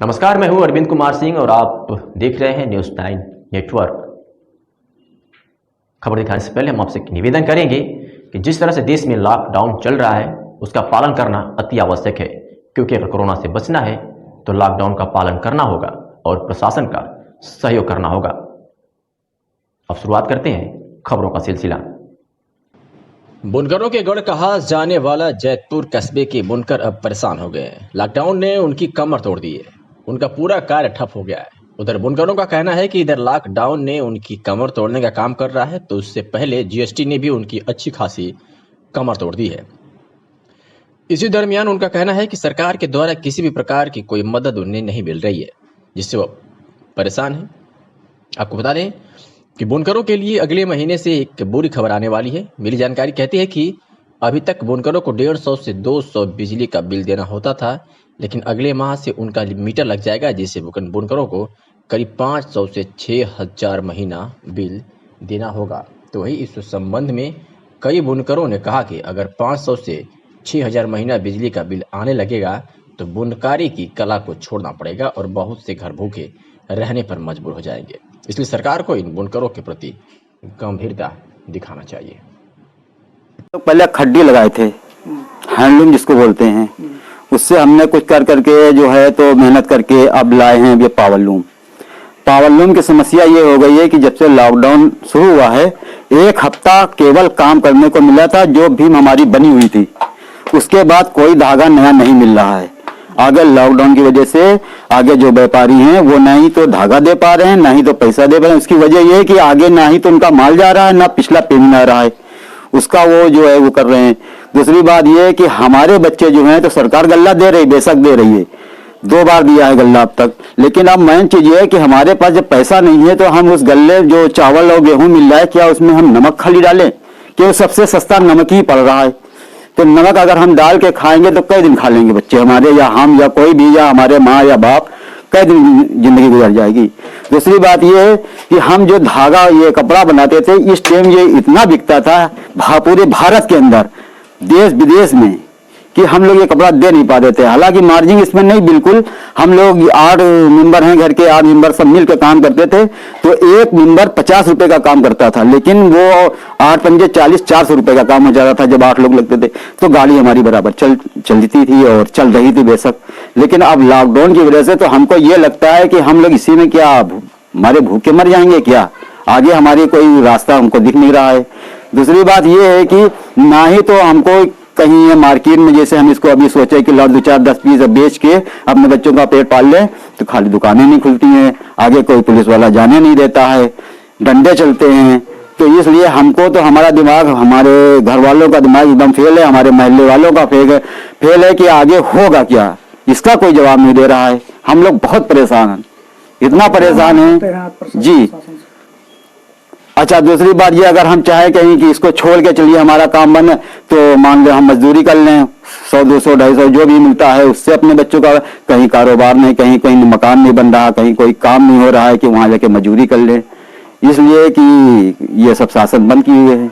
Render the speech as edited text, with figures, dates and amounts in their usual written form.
नमस्कार, मैं हूं अरविंद कुमार सिंह और आप देख रहे हैं न्यूज़ 9 नेटवर्क। खबर दिखाने से पहले हम आपसे निवेदन करेंगे कि जिस तरह से देश में लॉकडाउन चल रहा है उसका पालन करना अति आवश्यक है, क्योंकि अगर कोरोना से बचना है तो लॉकडाउन का पालन करना होगा और प्रशासन का सहयोग करना होगा। अब शुरुआत करते हैं खबरों का सिलसिला। बुनकरों के गढ़ कहा जाने वाला जैतपुर कस्बे के बुनकर अब परेशान हो गए हैं। लॉकडाउन ने उनकी कमर तोड़ दी है, उनका पूरा कार्य ठप हो गया है। उधर बुनकरों का कहना है कि इधर लॉकडाउन ने उनकी कमर तोड़ने का काम कर रहा है, तो उससे पहले जीएसटी ने भी उनकी अच्छी खासी कमर तोड़ दी है। इसी दरमियान उनका कहना है कि सरकार के द्वारा किसी भी प्रकार की कोई मदद उन्हें नहीं मिल रही है, जिससे वो परेशान है। आपको बता दें कि बुनकरों के लिए अगले महीने से एक बुरी खबर आने वाली है। मिली जानकारी कहती है कि अभी तक बुनकरों को 150 से 200 बिजली का बिल देना होता था, लेकिन अगले माह से उनका मीटर लग जाएगा, जिससे बुनकरों को करीब 500 से 6000 महीना बिल देना होगा। तो वही इस संबंध में कई बुनकरों ने कहा कि अगर 500 से 6000 महीना बिजली का बिल आने लगेगा तो बुनकारी की कला को छोड़ना पड़ेगा और बहुत से घर भूखे रहने पर मजबूर हो जाएंगे। इसलिए सरकार को इन बुनकरों के प्रति गंभीरता दिखाना चाहिए। तो पहले खड्डी लगाए थे, हैंडलूम जिसको बोलते हैं, उससे हमने कुछ कर करके जो है तो मेहनत करके अब लाए हैं ये पावर लूम की समस्या ये हो गई है कि जब से लॉकडाउन शुरू हुआ है 1 हफ्ता केवल काम करने को मिला था, जो भीम हमारी बनी हुई थी। उसके बाद कोई धागा नया नहीं मिल रहा है। आगे लॉकडाउन की वजह से आगे जो व्यापारी हैं वो ना ही तो धागा दे पा रहे हैं, ना ही तो पैसा दे पा रहे हैं। उसकी वजह ये है कि आगे ना ही तो उनका माल जा रहा है, ना पिछला पेमेंट आ रहा है, उसका वो जो है वो कर रहे हैं। दूसरी बात ये है कि हमारे बच्चे जो हैं तो सरकार गल्ला दे रही, बेशक दे रही है, 2 बार दिया है गल्ला अब तक, लेकिन अब मेन चीज ये है कि हमारे पास जब पैसा नहीं है तो हम उस गल्ले जो चावल और गेहूं मिल रहा है, क्या उसमें हम नमक खाली डालें? क्यों सबसे सस्ता नमक ही पड़ रहा है। तो नमक अगर हम डाल के खाएंगे तो कई दिन खा लेंगे बच्चे हमारे, या हम, या कोई भी, या हमारे माँ या बाप, कई दिन जिंदगी गुजर जाएगी। दूसरी बात ये है कि हम जो धागा ये कपड़ा बनाते थे, इस टाइम ये इतना बिकता था पूरे भारत के अंदर, देश विदेश में, कि हम लोग ये कपड़ा दे नहीं पाते थे। हालांकि मार्जिन इसमें नहीं, बिल्कुल हम लोग 8 मेंबर हैं, घर के 8 मेंबर सब मिलकर काम करते थे, तो एक मेंबर 50 रुपए का काम करता था, लेकिन वो 8 पंजे 40, 400 रुपए का काम हो जाता था जब 8 लोग लगते थे। तो गाड़ी हमारी बराबर चलती थी और चल रही थी बेशक। लेकिन अब लॉकडाउन की वजह से तो हमको ये लगता है कि हम लोग इसी में क्या हमारे भूखे मर जाएंगे क्या, आगे हमारी कोई रास्ता हमको दिख नहीं रहा है। दूसरी बात ये है कि ना ही तो हमको कहीं मार्केट में, जैसे हम इसको अभी सोचे कि 2 4 10 पीस बेच के अपने बच्चों का पेट पाल लें, तो खाली दुकानें नहीं खुलती हैं, आगे कोई पुलिस वाला जाने नहीं देता है, डंडे चलते हैं। तो इसलिए हमको तो हमारा दिमाग, हमारे घर वालों का दिमाग एकदम फेल है, हमारे मोहल्ले वालों का फेल है कि आगे होगा क्या, इसका कोई जवाब नहीं दे रहा है। हम लोग बहुत परेशान हैं, इतना परेशान हैं जी। अच्छा, दूसरी बात ये, अगर हम चाहे कहीं कि इसको छोड़ के चलिए हमारा काम बंद है, तो मान लो हम मजदूरी कर लें, 100 200 250 जो भी मिलता है उससे अपने बच्चों का, कहीं कारोबार नहीं, कहीं मकान नहीं बन रहा, कहीं कोई काम नहीं हो रहा है कि वहां जाके मजदूरी कर लें। इसलिए कि ये सब शासन बंद किए हुए हैं।